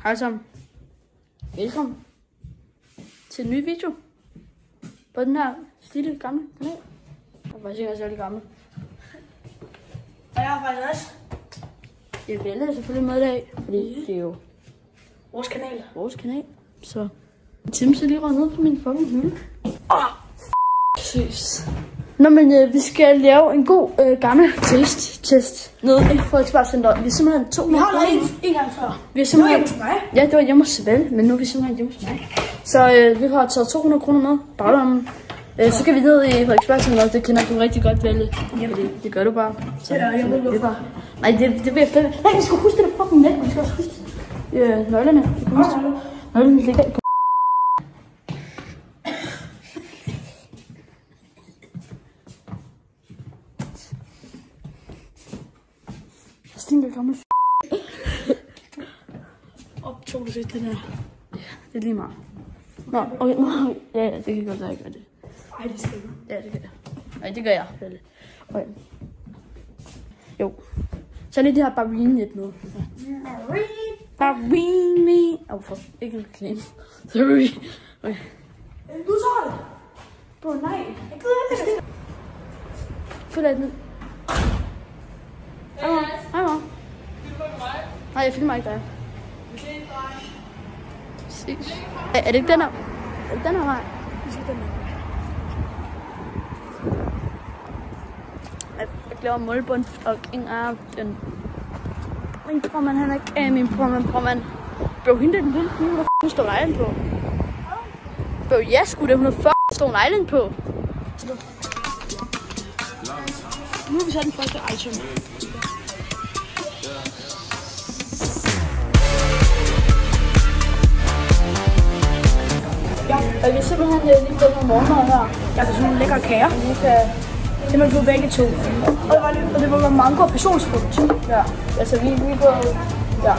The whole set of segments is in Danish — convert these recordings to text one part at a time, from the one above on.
Hej sammen. Velkommen til en ny video på den her lille gamle kanal. Jeg er faktisk ikke særlig gammel. Og jeg er faktisk også. Jeg bliver selvfølgelig med i dag, fordi det er jo Vores kanal. Så Tim så lige røget ned på min fucking hylde. Præcis. Nå, men vi skal lave en god gammel taste-test nede i Frederiksberg. Vi er simpelthen 200 kroner. Vi har lavet en gang før. Vi er simpelthen... Det var hjemme hos mig. Ja, det var hjemme hos Svel, men nu er vi simpelthen hjemme hos mig. Så vi har taget 200 kroner med. Bagdommen. Så skal vi ned i Frederiksberg. Det kender du rigtig godt, Velle. Fordi det gør du bare. Så, jeg ved det bare. Nej, det vil jeg fandme. Nej, vi skal huske det der fucking net. Vi skal også huske nøglerne. Vi kan huske det. Nøglerne ligger på. Jeg stinker gammel Optog du set den her? Ja, det er lige meget. Nå, okay, nå, ja, det kan godt være, jeg gør det. Ej, det skal du. Ja, det gør jeg. Nej, det gør jeg. Okay. Jo. Så er det det her Barine lidt med. Barine. For ikke en reklame. Sorry. Okay. Du tager det. Bro, nej. Jeg gider ikke. Følg af den. Hej, mor. Hej, mor. Nej, jeg filmer ikke dig. Præcis. Er det ikke den her? Er det den her vej? Vi skal den her. Jeg glæder målbund fucking aften. Min brormand, han er ikke af min brormand. Bro, hende den lille knive, der f***ing står Island på. Bro, ja sgu da, hun har f***ing Stone Island på. Nu har vi sat den første item. Ja, og vi har simpelthen lige fået nogle morgenmad her. Jeg får sådan nogle lækre kager. Vi kan... Det må vi få begge to. Og det var mango og passionsfrugt. Ja, altså vi er på... Ja,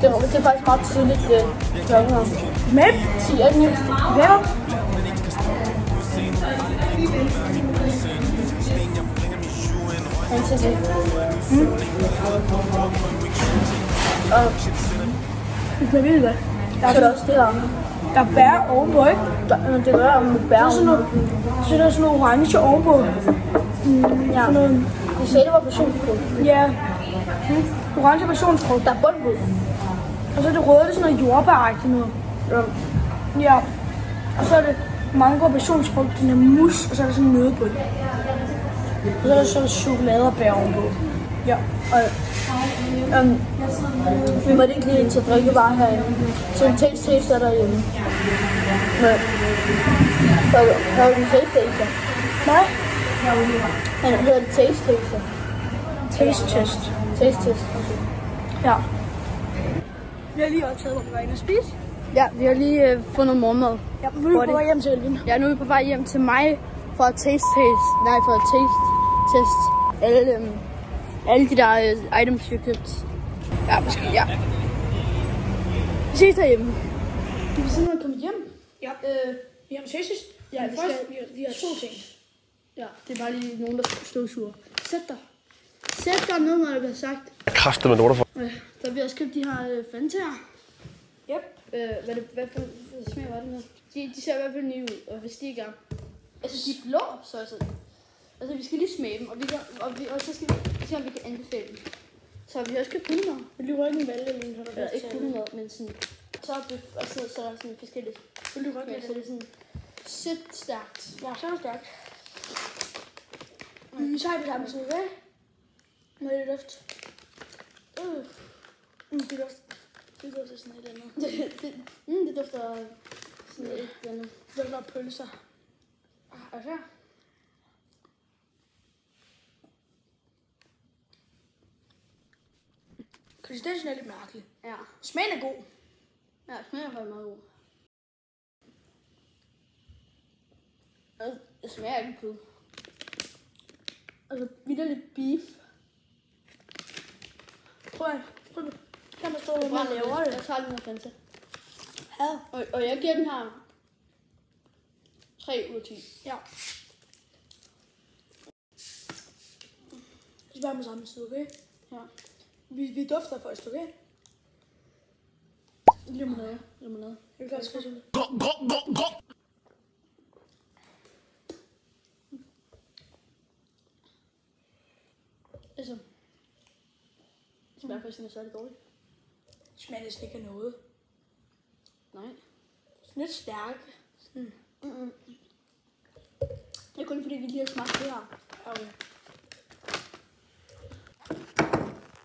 det er faktisk meget tidligt klokken her. Med? 10 er den jo. Ja. Han siger det. Og Det smager vildt godt. så er der også det her. Der er bær ovenpå, ikke? Det gør jeg med bær. Så er der sådan noget orange ovenpå. Ja. Sådan noget. Du sagde, det var passionsfrugt. Ja. Orange passionsfrugt. Der er bundbud. Og så er det røde, det er sådan noget jordbæragtigt noget. Ja. Ja. Og så er det mango og passionsfrugt, den er mus, og så er der sådan en nødebund. Og så er der så chokolade og bær ovenpå. Ja. Og vi måtte ikke lige ind til drikkevarer herinde. Så en taste er derhjemme. Men har du en taste-taster? Nej. Han hedder det taste-taster. Taste-test. Taste-test, okay. Ja. Vi har lige også taget, hvor vi var inde og spise. Ja, vi har lige fået noget morgenmad. Ja, nu er vi på vej hjem til Elvin. Ja, nu er vi på vej hjem til mig for at taste-test alle de der items, vi har købt. Ja, måske, ja. Vi ses derhjemme. Vi er simpelthen kommet hjem. Ja. Vi har taste. Ja, vi har to ting. Ja, det er bare lige nogen, der støvsuger. Sæt dig. Sæt dig ned, når det bliver sagt. Kræfter med lorter for. Så har vi også købt de her Fantaer. Yep. Hvad smager var det med? De ser i hvert fald nye ud, og hvis de ikke er... Altså, de er blå, så altså, vi skal lige smage dem, og så skal vi se, om vi kan anbefale dem. Så har vi også købt hundemad. Vil du røge en valg eller en Eller ikke hundemad, men sådan... Så er bøf, og så er der sådan forskelligt. Vil du røge Så det er sådan sødt, stærkt. Ja, så er det stærkt. Vi tager det samme side, hvad? Må det duft? Det dufter sådan et eller andet. Det dufter sådan et eller andet. Det dufter pølser. Altså. Konsistensen er lidt mærkelig. Ja. Smagen er god. Ja, smager faktisk meget god. Det smager ikke kød. Altså, vitterligt beef. Prøv. Kan der stå, hvor man laver det? Jeg tager den her Fanta. Ja. Og jeg giver den her 3 ud af 10. Ja. Vi skal være med samme side, okay? Ja. Vi dufter først, okay? Limonade. Limonade. Jeg kan også få sådan. Altså. Det smager faktisk ikke særlig dårligt. Det smager næsten ikke af noget. Nej. Sådan lidt stærk. Det er kun fordi, vi lige har smagt det her. Okay.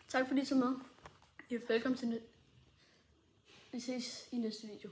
Tak fordi I så med. Velkommen til Vi ses i næste video.